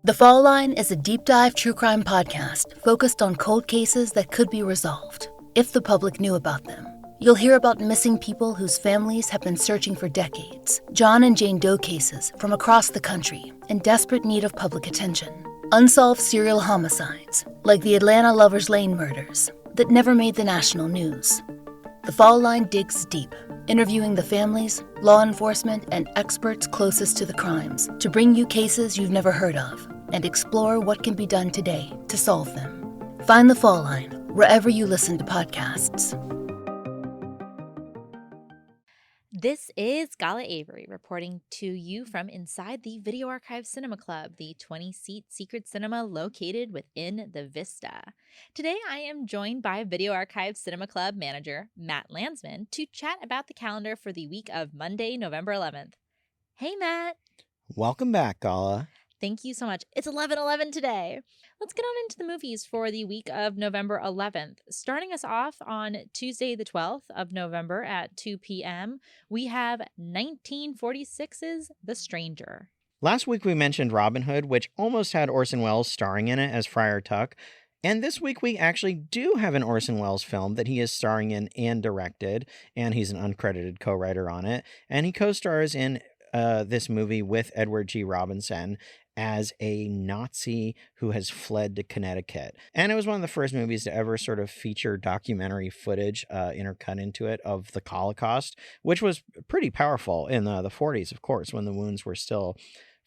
The Fall Line is a deep dive true crime podcast focused on cold cases that could be resolved if the public knew about them. You'll hear about missing people whose families have been searching for decades, John and Jane Doe cases from across the country in desperate need of public attention, unsolved serial homicides like the Atlanta Lovers Lane murders that never made the national news. The Fall Line digs deep, interviewing the families, law enforcement, and experts closest to the crimes to bring you cases you've never heard of and explore what can be done today to solve them. Find The Fall Line wherever you listen to podcasts. This is Gala Avery reporting to you from inside the Video Archive Cinema Club, the 20-seat secret cinema located within the Vista. Today I am joined by Video Archive Cinema Club manager Matt Landsman to chat about the calendar for the week of Monday, November 11th. Hey, Matt. Welcome back, Gala. Thank you so much. It's 11/11 today. Let's get on into the movies for the week of November 11th. Starting us off on Tuesday, the 12th of November at 2 p.m., we have 1946's The Stranger. Last week we mentioned Robin Hood, which almost had Orson Welles starring in it as Friar Tuck. And this week we actually do have an Orson Welles film that he is starring in and directed, and he's an uncredited co-writer on it. And he co-stars in this movie with Edward G. Robinson as a Nazi who has fled to Connecticut. And it was one of the first movies to ever sort of feature documentary footage intercut into it of the Holocaust, which was pretty powerful in the 40s, of course, when the wounds were still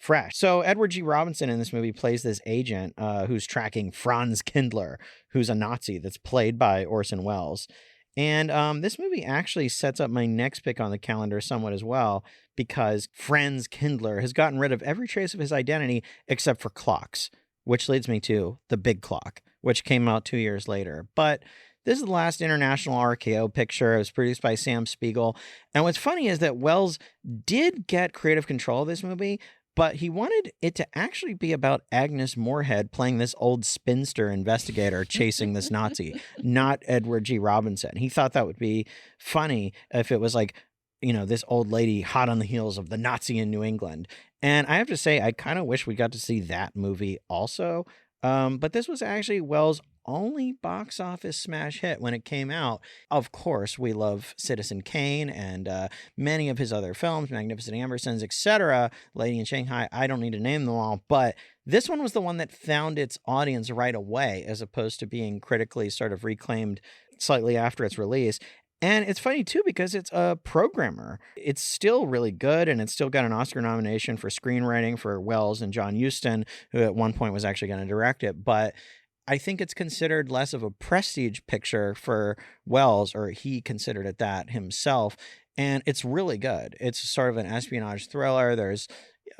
fresh. So Edward G. Robinson in this movie plays this agent who's tracking Franz Kindler, who's a Nazi that's played by Orson Welles. And this movie actually sets up my next pick on the calendar somewhat as well, because Franz Kindler has gotten rid of every trace of his identity except for clocks, which leads me to The Big Clock, which came out 2 years later. But this is the last international RKO picture. It was produced by Sam Spiegel. And what's funny is that Welles did get creative control of this movie, but he wanted it to actually be about Agnes Moorehead playing this old spinster investigator chasing this Nazi, not Edward G. Robinson. He thought that would be funny if it was like, you know, this old lady hot on the heels of the Nazi in New England. And I have to say, I kind of wish we got to see that movie also. But this was actually Welles' only box office smash hit when it came out. Of course, we love Citizen Kane and many of his other films, Magnificent Ambersons, etc., Lady in Shanghai. I don't need to name them all, but this one was the one that found its audience right away, as opposed to being critically sort of reclaimed slightly after its release. And it's funny, too, because it's a programmer. It's still really good, and it's still got an Oscar nomination for screenwriting for Welles and John Huston, who at one point was actually going to direct it. But I think it's considered less of a prestige picture for Welles, or he considered it that himself. And it's really good. It's sort of an espionage thriller. There's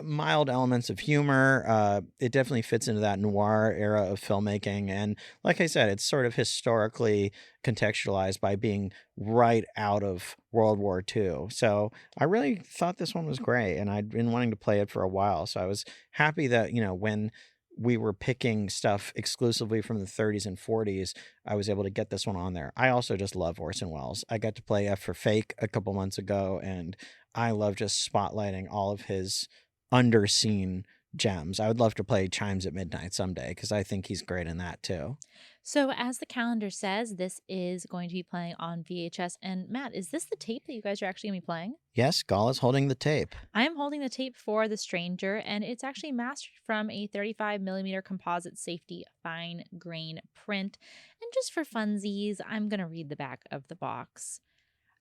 mild elements of humor. It definitely fits into that noir era of filmmaking. And like I said, it's sort of historically contextualized by being right out of World War II. So I really thought this one was great, and I'd been wanting to play it for a while. So I was happy that, you know, when we were picking stuff exclusively from the 30s and 40s, I was able to get this one on there. I also just love Orson Welles. I got to play F for Fake a couple months ago, and I love just spotlighting all of his underseen gems. I would love to play Chimes at Midnight someday, because I think he's great in that too. So as the calendar says, this is going to be playing on VHS. And Matt, is this the tape that you guys are actually going to be playing? Yes, Gala's holding the tape. I am holding the tape for The Stranger, and it's actually mastered from a 35mm composite safety fine grain print. And just for funsies, I'm going to read the back of the box.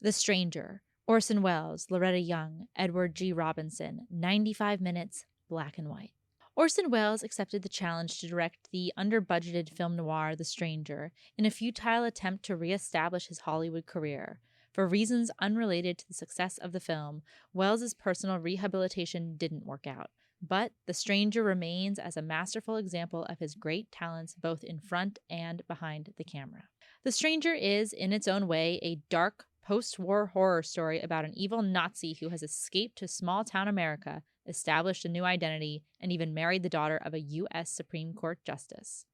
The Stranger, Orson Welles, Loretta Young, Edward G. Robinson, 95 minutes, black and white. Orson Welles accepted the challenge to direct the under-budgeted film noir The Stranger in a futile attempt to re-establish his Hollywood career. For reasons unrelated to the success of the film, Welles' personal rehabilitation didn't work out. But The Stranger remains as a masterful example of his great talents both in front and behind the camera. The Stranger is, in its own way, a dark, post-war horror story about an evil Nazi who has escaped to small-town America, established a new identity, and even married the daughter of a U.S. Supreme Court justice.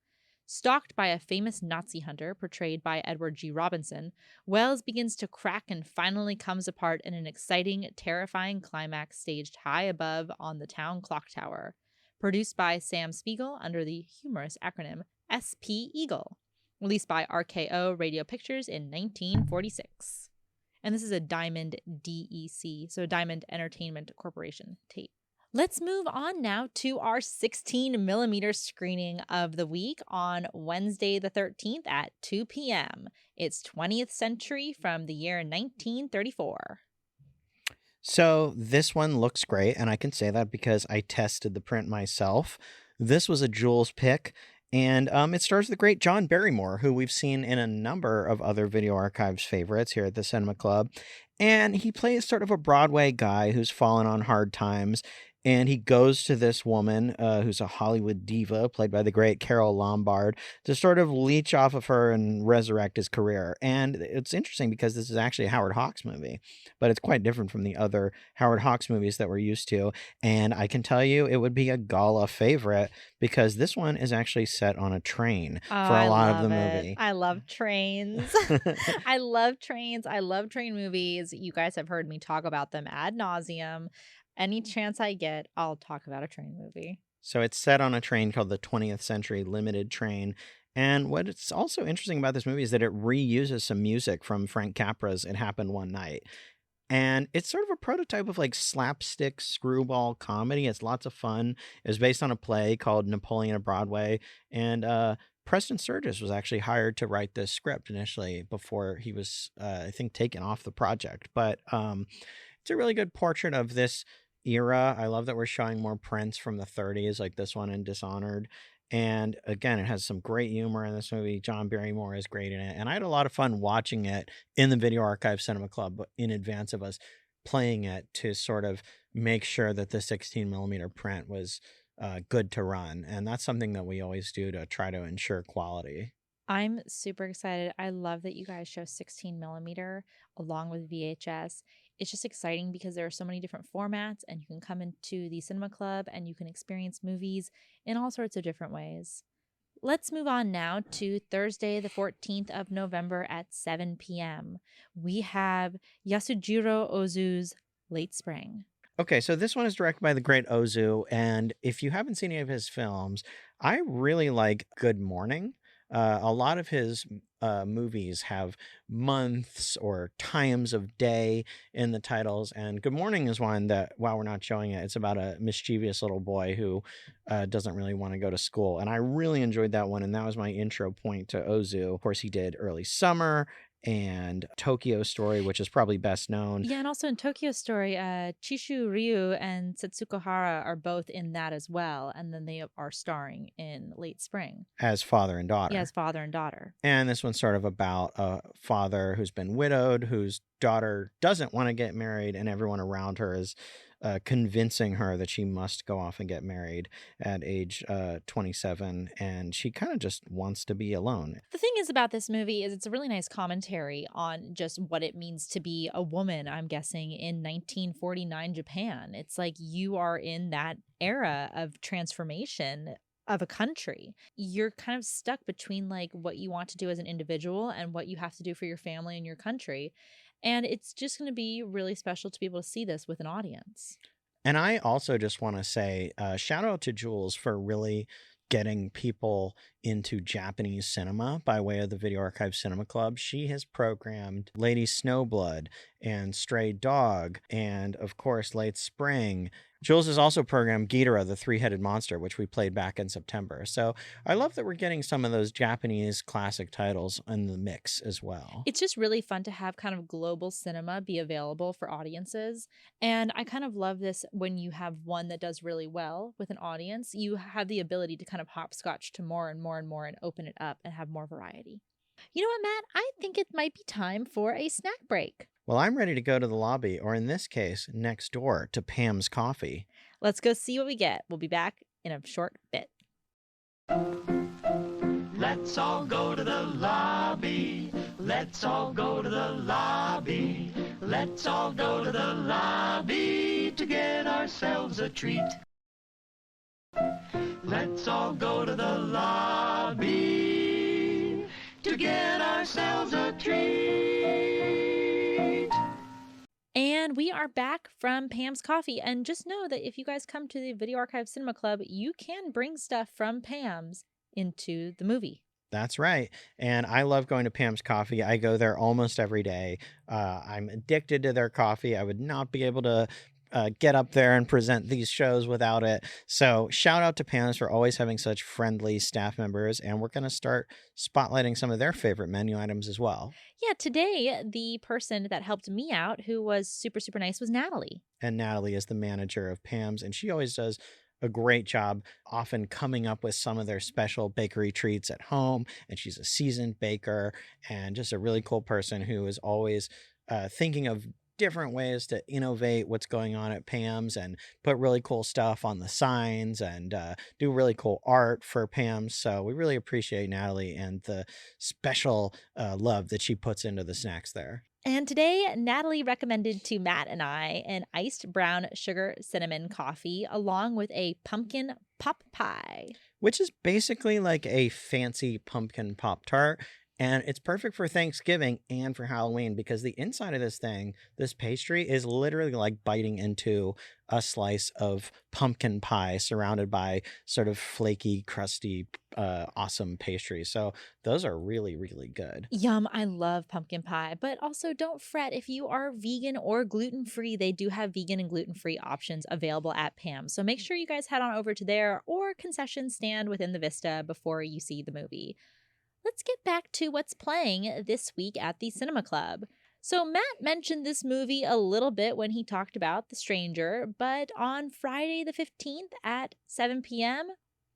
Stalked by a famous Nazi hunter portrayed by Edward G. Robinson, Welles begins to crack and finally comes apart in an exciting, terrifying climax staged high above on the town clock tower. Produced by Sam Spiegel under the humorous acronym SP Eagle. Released by RKO Radio Pictures in 1946. And this is a Diamond DEC, so Diamond Entertainment Corporation tape. Let's move on now to our 16mm screening of the week on Wednesday the 13th at 2 p.m. It's 20th Century from the year 1934. So this one looks great, and I can say that because I tested the print myself. This was a Jules pick, and it stars the great John Barrymore, who we've seen in a number of other Video Archives favorites here at the Cinema Club. And he plays sort of a Broadway guy who's fallen on hard times. And he goes to this woman who's a Hollywood diva, played by the great Carole Lombard, to sort of leech off of her and resurrect his career. And it's interesting because this is actually a Howard Hawks movie, but it's quite different from the other Howard Hawks movies that we're used to. And I can tell you it would be a gala favorite because this one is actually set on a train for a lot of the movie. I love trains. I love trains. I love train movies. You guys have heard me talk about them ad nauseum. Any chance I get, I'll talk about a train movie. So it's set on a train called the 20th Century Limited Train. And what's also interesting about this movie is that it reuses some music from Frank Capra's It Happened One Night. And it's sort of a prototype of like slapstick screwball comedy. It's lots of fun. It was based on a play called Napoleon of Broadway. And Preston Sturges was actually hired to write this script initially before he was, I think, taken off the project. But it's a really good portrait of this era. I love that we're showing more prints from the 30s like this one in Dishonored. And again, it has some great humor in this movie. John Barrymore is great in it. And I had a lot of fun watching it in the Video Archive Cinema Club in advance of us playing it to sort of make sure that the 16mm print was good to run. And that's something that we always do to try to ensure quality. I'm super excited. I love that you guys show 16mm along with VHS. It's just exciting because there are so many different formats and you can come into the Cinema Club and you can experience movies in all sorts of different ways. Let's move on now to Thursday, the 14th of November at 7 p.m. We have Yasujiro Ozu's Late Spring. Okay, so this one is directed by the great Ozu. And if you haven't seen any of his films, I really like Good Morning. A lot of his movies have months or times of day in the titles, and Good Morning is one that, while we're not showing it, it's about a mischievous little boy who doesn't really want to go to school, and I really enjoyed that one, and that was my intro point to Ozu. Of course, he did Early Summer and Tokyo Story, which is probably best known. Yeah, and also in Tokyo Story, Chishu Ryu and Setsuko Hara are both in that as well, and then they are starring in Late Spring. As father and daughter. Yeah, as father and daughter. And this one's sort of about a father who's been widowed, whose daughter doesn't want to get married, and everyone around her is convincing her that she must go off and get married at age 27, and she kind of just wants to be alone. The thing is about this movie is it's a really nice commentary on just what it means to be a woman, I'm guessing, in 1949 Japan. It's like you are in that era of transformation of a country. You're kind of stuck between like what you want to do as an individual and what you have to do for your family and your country. And it's just going to be really special to be able to see this with an audience. And I also just want to say shout out to Jules for really getting people into Japanese cinema by way of the Video Archive Cinema Club. She has programmed Lady Snowblood and Stray Dog and, of course, Late Spring. Jules has also programmed Ghidorah, the three-headed monster, which we played back in September. So I love that we're getting some of those Japanese classic titles in the mix as well. It's just really fun to have kind of global cinema be available for audiences. And I kind of love this when you have one that does really well with an audience. You have the ability to kind of hopscotch to more and more and more and open it up and have more variety. You know what, Matt? I think it might be time for a snack break. Well, I'm ready to go to the lobby, or in this case, next door to Pam's Coffee. Let's go see what we get. We'll be back in a short bit. Let's all go to the lobby. Let's all go to the lobby. Let's all go to the lobby to get ourselves a treat. Let's all go to the lobby to get ourselves a treat. And we are back from Pam's Coffee. And just know that if you guys come to the Video Archive Cinema Club, you can bring stuff from Pam's into the movie. That's right. And I love going to Pam's Coffee. I go there almost every day. I'm addicted to their coffee. I would not be able to get up there and present these shows without it. So shout out to Pam's for always having such friendly staff members. And we're going to start spotlighting some of their favorite menu items as well. Yeah, today the person that helped me out, who was super, super nice, was Natalie. And Natalie is the manager of Pam's, and she always does a great job, often coming up with some of their special bakery treats at home. And she's a seasoned baker and just a really cool person who is always thinking of different ways to innovate what's going on at Pam's and put really cool stuff on the signs and do really cool art for Pam's. So we really appreciate Natalie and the special love that she puts into the snacks there. And today, Natalie recommended to Matt and I an iced brown sugar cinnamon coffee along with a pumpkin pop pie. Which is basically like a fancy pumpkin Pop-Tart. And it's perfect for Thanksgiving and for Halloween because the inside of this thing, this pastry, is literally like biting into a slice of pumpkin pie surrounded by sort of flaky, crusty, awesome pastry. So those are really, really good. Yum, I love pumpkin pie. But also don't fret if you are vegan or gluten-free. They do have vegan and gluten-free options available at Pam's. So make sure you guys head on over to there or concession stand within the Vista before you see the movie. Let's get back to what's playing this week at the Cinema Club. So Matt mentioned this movie a little bit when he talked about The Stranger, but on Friday the 15th at 7 p.m.,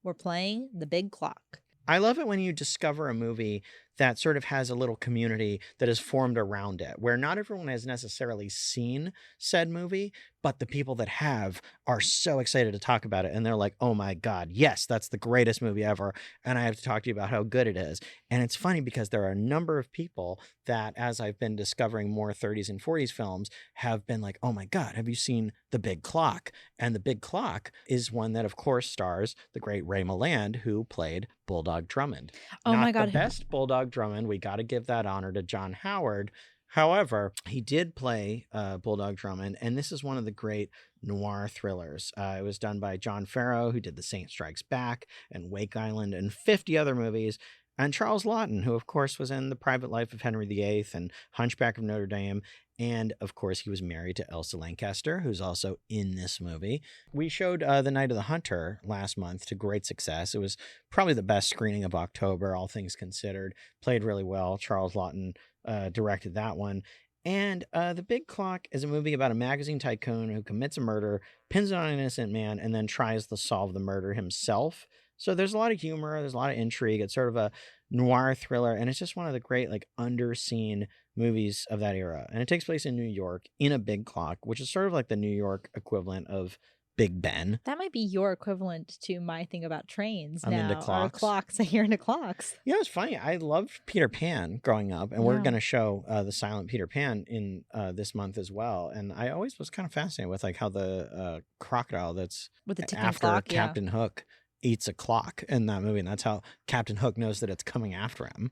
we're playing The Big Clock. I love it when you discover a movie that sort of has a little community that is formed around it, where not everyone has necessarily seen said movie, but the people that have are so excited to talk about it. And they're like, oh my God, yes, that's the greatest movie ever. And I have to talk to you about how good it is. And it's funny because there are a number of people that, as I've been discovering more 30s and 40s films, have been like, oh my God, have you seen The Big Clock? And The Big Clock is one that, of course, stars the great Ray Milland, who played Bulldog Drummond. Oh Not my God. the best Bulldog Drummond. We got to give that honor to John Howard. However, he did play Bulldog Drummond, and this is one of the great noir thrillers. It was done by John Farrow, who did The Saint Strikes Back and Wake Island and 50 other movies, and Charles Laughton, who, of course, was in The Private Life of Henry VIII and Hunchback of Notre Dame. And, of course, he was married to Elsa Lanchester, who's also in this movie. We showed The Night of the Hunter last month to great success. It was probably the best screening of October, all things considered. Played really well. Charles Laughton directed that one. And The Big Clock is a movie about a magazine tycoon who commits a murder, pins it on an innocent man, and then tries to solve the murder himself. So there's a lot of humor, there's a lot of intrigue. It's sort of a noir thriller, and it's just one of the great, like, underseen movies of that era. And it takes place in New York in a big clock, which is sort of like the New York equivalent of Big Ben. That might be your equivalent to my thing about trains I'm now. into clocks. Or clocks. You're into clocks. Yeah, it's funny. I loved Peter Pan growing up, and we're Yeah. going to show the silent Peter Pan in this month as well. And I always was kind of fascinated with like how the crocodile that's With the ticking after clock, yeah. Captain Hook eats a clock in that movie, and that's how Captain Hook knows that it's coming after him.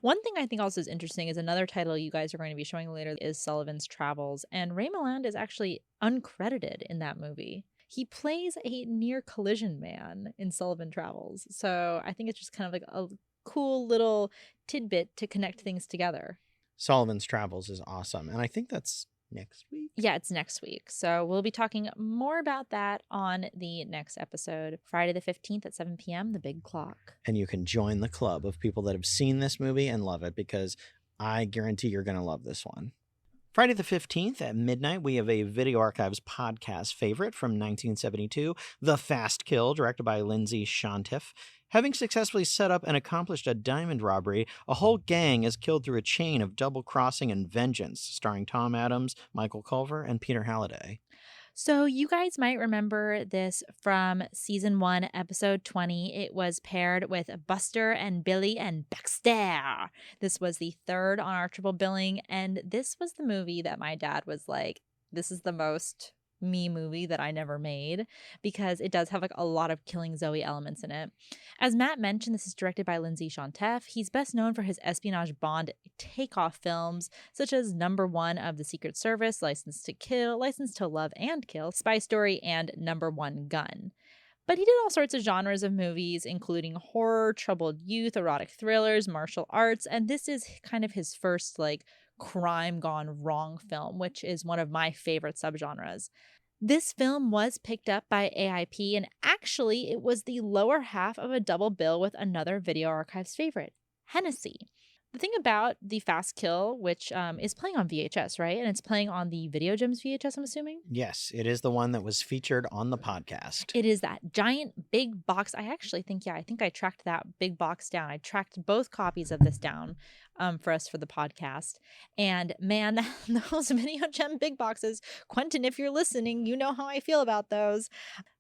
One thing I think also is interesting is another title you guys are going to be showing later is Sullivan's Travels. And Ray Milland is actually uncredited in that movie. He plays a near collision man in Sullivan Travels. So I think it's just kind of like a cool little tidbit to connect things together. Sullivan's Travels is awesome. And I think that's next week. Yeah, it's next week. So we'll be talking more about that on the next episode, Friday the 15th at 7 p.m., The Big Clock. And you can join the club of people that have seen this movie and love it, because I guarantee you're going to love this one. Friday the 15th at midnight, we have a Video Archives podcast favorite from 1972, The Fast Kill, directed by Lindsay Shontiff. Having successfully set up and accomplished a diamond robbery, a whole gang is killed through a chain of double-crossing and vengeance, starring Tom Adams, Michael Culver, and Peter Halliday. So you guys might remember this from season 1, episode 20. It was paired with Buster and Billy and Baxter. This was the third on our triple billing, and this was the movie that my dad was like, this is the most me movie that I never made, because it does have like a lot of Killing Zoe elements in it. As Matt mentioned, this is directed by Lindsay Shantef. He's best known for his espionage Bond takeoff films, such as Number One of the Secret Service, License to Kill, License to Love and Kill, Spy Story, and Number One Gun. But he did all sorts of genres of movies, including horror, troubled youth, erotic thrillers, martial arts, and this is kind of his first like crime gone wrong film, which is one of my favorite subgenres. This film was picked up by AIP, and actually it was the lower half of a double bill with another Video Archives favorite, Hennessy. The thing about The Fast Kill, which is playing on VHS, right? And it's playing on the Video Gems VHS, I'm assuming? Yes, it is the one that was featured on the podcast. It is that giant big box. I think I tracked that big box down. I tracked both copies of this down for us for the podcast. And man, those Video Gem big boxes, Quentin, if you're listening, you know how I feel about those.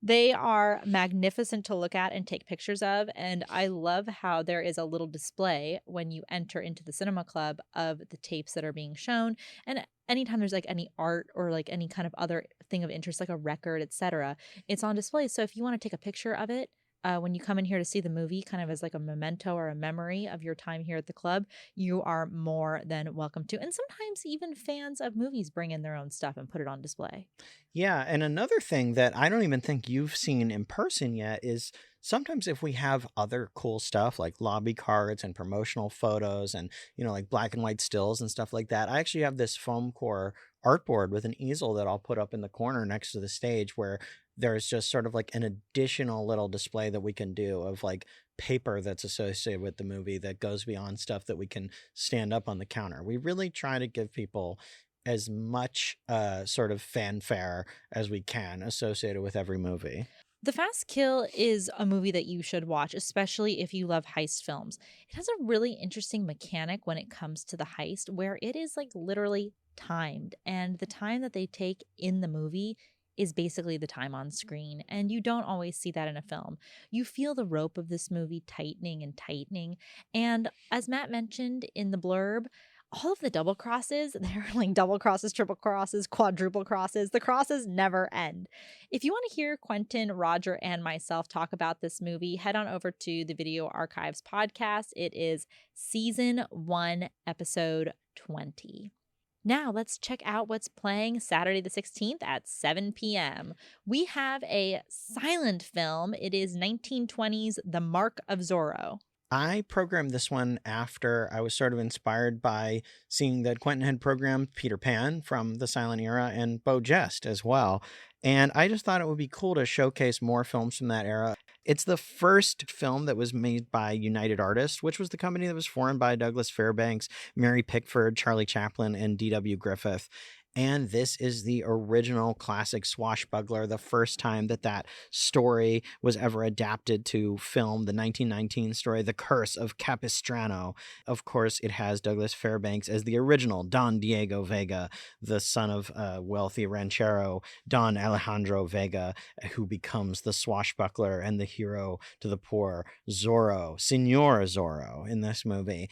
They are magnificent to look at and take pictures of. And I love how there is a little display when you enter into the cinema club of the tapes that are being shown. And anytime there's like any art or like any kind of other thing of interest, like a record, etc., it's on display. So if you want to take a picture of it when you come in here to see the movie, kind of as like a memento or a memory of your time here at the club, you are more than welcome to. And sometimes even fans of movies bring in their own stuff and put it on display. Yeah, and another thing that I don't even think you've seen in person yet is sometimes if we have other cool stuff like lobby cards and promotional photos and, like black and white stills and stuff like that, I actually have this foam core artboard with an easel that I'll put up in the corner next to the stage where there's just sort of like an additional little display that we can do of like paper that's associated with the movie that goes beyond stuff that we can stand up on the counter. We really try to give people as much sort of fanfare as we can associated with every movie. The Fast Kill is a movie that you should watch, especially if you love heist films. It has a really interesting mechanic when it comes to the heist where it is like literally timed, and the time that they take in the movie is basically the time on screen, and you don't always see that in a film. You feel the rope of this movie tightening and tightening, and as Matt mentioned in the blurb, all of the double crosses, they're like double crosses, triple crosses, quadruple crosses. The crosses never end. If you want to hear Quentin, Roger, and myself talk about this movie, head on over to the Video Archives podcast. It is season 1, episode 20. Now let's check out what's playing Saturday the 16th at 7 p.m. We have a silent film. It is 1920's The Mark of Zorro. I programmed this one after I was sort of inspired by seeing that Quentin had programmed Peter Pan from the silent era and Beau Geste as well. And I just thought it would be cool to showcase more films from that era. It's the first film that was made by United Artists, which was the company that was formed by Douglas Fairbanks, Mary Pickford, Charlie Chaplin, and D.W. Griffith. And this is the original classic swashbuckler, the first time that story was ever adapted to film, the 1919 story, The Curse of Capistrano. Of course, it has Douglas Fairbanks as the original Don Diego Vega, the son of a wealthy ranchero, Don Alejandro Vega, who becomes the swashbuckler and the hero to the poor, Zorro, Senor Zorro, in this movie.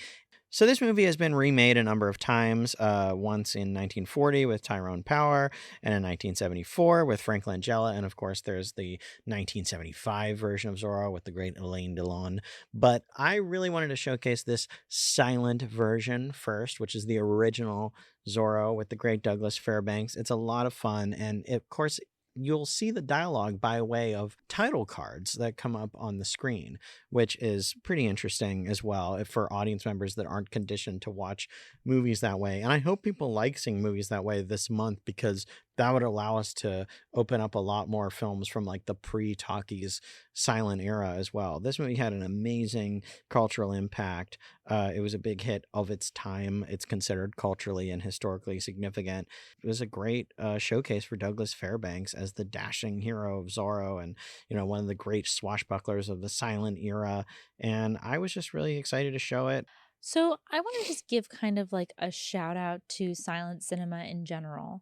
So this movie has been remade a number of times, once in 1940 with Tyrone Power, and in 1974 with Frank Langella, and of course there's the 1975 version of Zorro with the great Alain Delon. But I really wanted to showcase this silent version first, which is the original Zorro with the great Douglas Fairbanks. It's a lot of fun, and of course you'll see the dialogue by way of title cards that come up on the screen, which is pretty interesting as well for audience members that aren't conditioned to watch movies that way. And I hope people like seeing movies that way this month, because that would allow us to open up a lot more films from like the pre-talkies silent era as well. This movie had an amazing cultural impact. It was a big hit of its time. It's considered culturally and historically significant. It was a great showcase for Douglas Fairbanks as the dashing hero of Zorro and, one of the great swashbucklers of the silent era. And I was just really excited to show it. So I want to just give kind of like a shout out to silent cinema in general.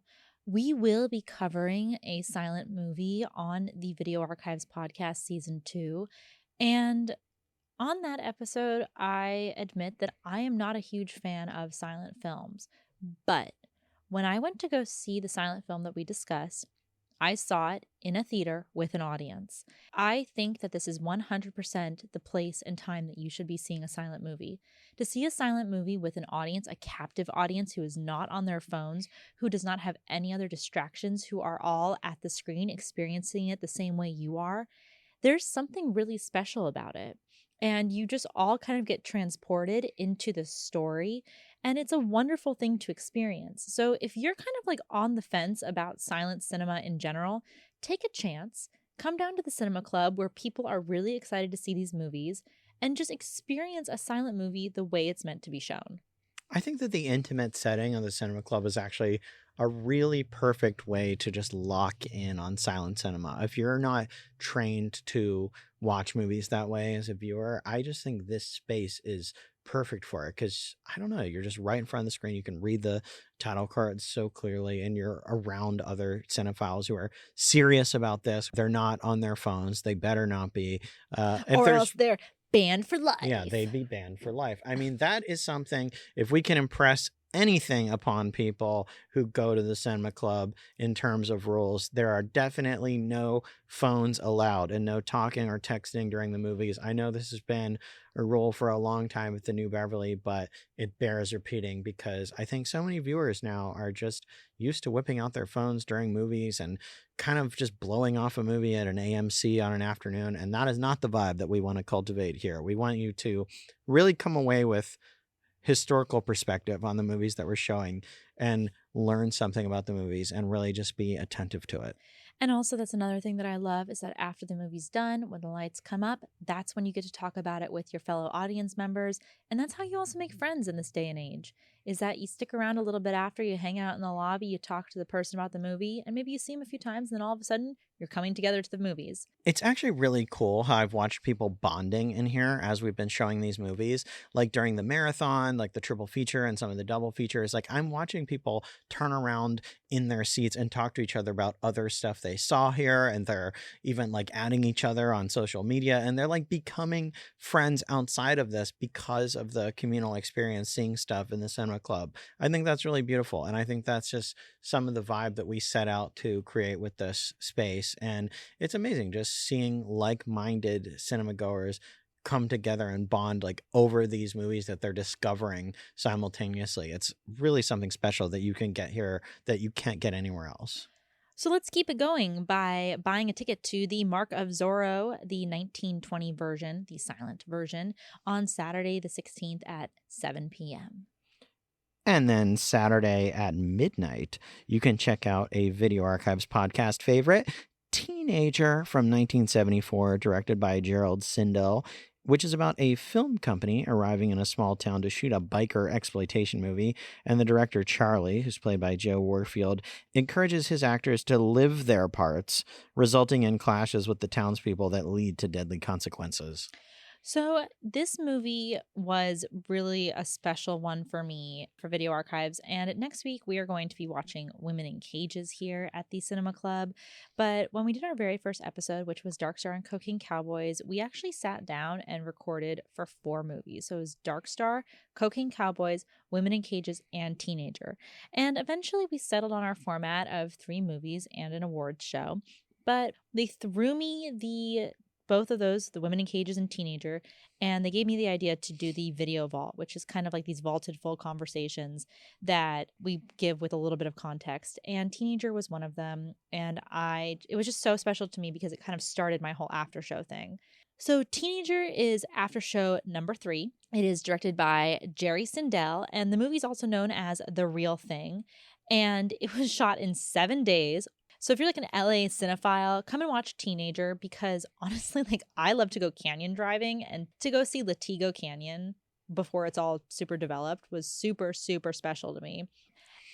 We will be covering a silent movie on the Video Archives podcast season 2. And on that episode, I admit that I am not a huge fan of silent films. But when I went to go see the silent film that we discussed, I saw it in a theater with an audience. I think that this is 100% the place and time that you should be seeing a silent movie. To see a silent movie with an audience, a captive audience who is not on their phones, who does not have any other distractions, who are all at the screen experiencing it the same way you are, there's something really special about it. And you just all kind of get transported into the story. And it's a wonderful thing to experience. So if you're kind of like on the fence about silent cinema in general, take a chance. Come down to the cinema club where people are really excited to see these movies and just experience a silent movie the way it's meant to be shown. I think that the intimate setting of the cinema club is actually a really perfect way to just lock in on silent cinema. If you're not trained to watch movies that way as a viewer, I just think this space is perfect for it because I don't know, you're just right in front of the screen. You can read the title cards so clearly, and you're around other cinephiles who are serious about this. They're not on their phones. They better not be. If Or there's else they're banned for life. Yeah, they'd be banned for life. I mean, that is something, if we can impress anything upon people who go to the cinema club in terms of rules, there are definitely no phones allowed and no talking or texting during the movies. I know this has been a rule for a long time at the New Beverly, but it bears repeating because I think so many viewers now are just used to whipping out their phones during movies and kind of just blowing off a movie at an AMC on an afternoon. And that is not the vibe that we want to cultivate here. We want you to really come away with historical perspective on the movies that we're showing and learn something about the movies and really just be attentive to it. And also, that's another thing that I love is that after the movie's done, when the lights come up, that's when you get to talk about it with your fellow audience members. And that's how you also make friends in this day and age, is that you stick around a little bit after, you hang out in the lobby, you talk to the person about the movie, and maybe you see them a few times, and then all of a sudden, you're coming together to the movies. It's actually really cool how I've watched people bonding in here as we've been showing these movies, like during the marathon, like the triple feature and some of the double features. Like I'm watching people turn around in their seats and talk to each other about other stuff they saw here. And they're even like adding each other on social media, and they're like becoming friends outside of this because of the communal experience, seeing stuff in the cinema club. I think that's really beautiful. And I think that's just some of the vibe that we set out to create with this space. And it's amazing just seeing like-minded cinema goers come together and bond like over these movies that they're discovering simultaneously. It's really something special that you can get here that you can't get anywhere else. So let's keep it going by buying a ticket to the Mark of Zorro, the 1920 version, the silent version, on Saturday the 16th at 7 p.m. And then Saturday at midnight, you can check out a Video Archives podcast favorite, Teenager from 1974, directed by Gerald Sindel, which is about a film company arriving in a small town to shoot a biker exploitation movie. And the director, Charlie, who's played by Joe Warfield, encourages his actors to live their parts, resulting in clashes with the townspeople that lead to deadly consequences. So this movie was really a special one for me for Video Archives. And next week, we are going to be watching Women in Cages here at the Cinema Club. But when we did our very first episode, which was Dark Star and Cocaine Cowboys, we actually sat down and recorded for 4 movies. So it was Dark Star, Cocaine Cowboys, Women in Cages, and Teenager. And eventually we settled on our format of 3 movies and an awards show. But they threw me both of those, the Women in Cages and Teenager, and they gave me the idea to do the Video Vault, which is kind of like these vaulted full conversations that we give with a little bit of context. And Teenager was one of them, and it was just so special to me because it kind of started my whole after show thing. So Teenager is after show number 3. It is directed by Jerry Sindel, and the movie is also known as The Real Thing, and it was shot in 7 days. So if you're like an LA cinephile, come and watch Teenager because honestly, like I love to go canyon driving, and to go see Latigo Canyon before it's all super developed was super, super special to me.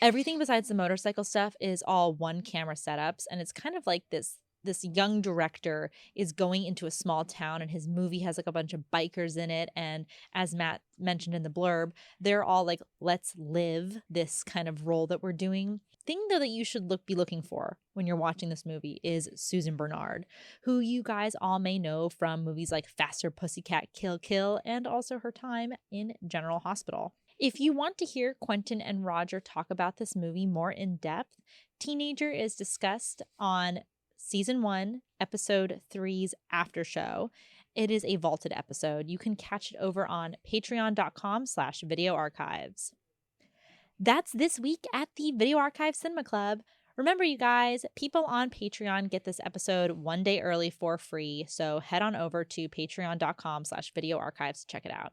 Everything besides the motorcycle stuff is all one camera setups, and it's kind of like this young director is going into a small town, and his movie has like a bunch of bikers in it. And as Matt mentioned in the blurb, they're all like, let's live this kind of role that we're doing. Thing though that you should be looking for when you're watching this movie is Susan Bernard, who you guys all may know from movies like Faster Pussycat Kill Kill and also her time in General Hospital. If you want to hear Quentin and Roger talk about this movie more in depth, Teenager is discussed on Season 1, Episode 3's After Show. It is a vaulted episode. You can catch it over on patreon.com/video archives. That's this week at the Video Archive Cinema Club. Remember, you guys, people on Patreon get this episode one day early for free, so head on over to patreon.com/video archives to check it out.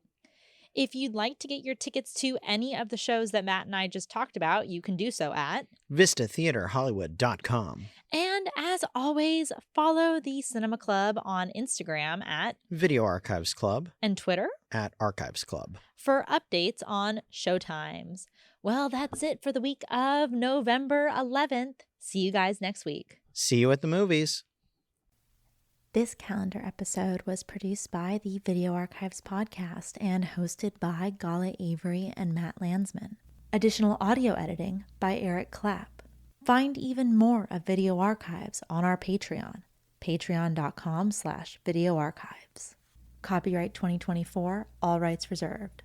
If you'd like to get your tickets to any of the shows that Matt and I just talked about, you can do so at VistaTheaterHollywood.com. And as always, follow the Cinema Club on Instagram at Video Archives Club and Twitter at Archives Club for updates on showtimes. Well, that's it for the week of November 11th. See you guys next week. See you at the movies. This calendar episode was produced by the Video Archives podcast and hosted by Gala Avery and Matt Landsman. Additional audio editing by Eric Clapp. Find even more of Video Archives on our Patreon, patreon.com/videoarchives. Copyright 2024, all rights reserved.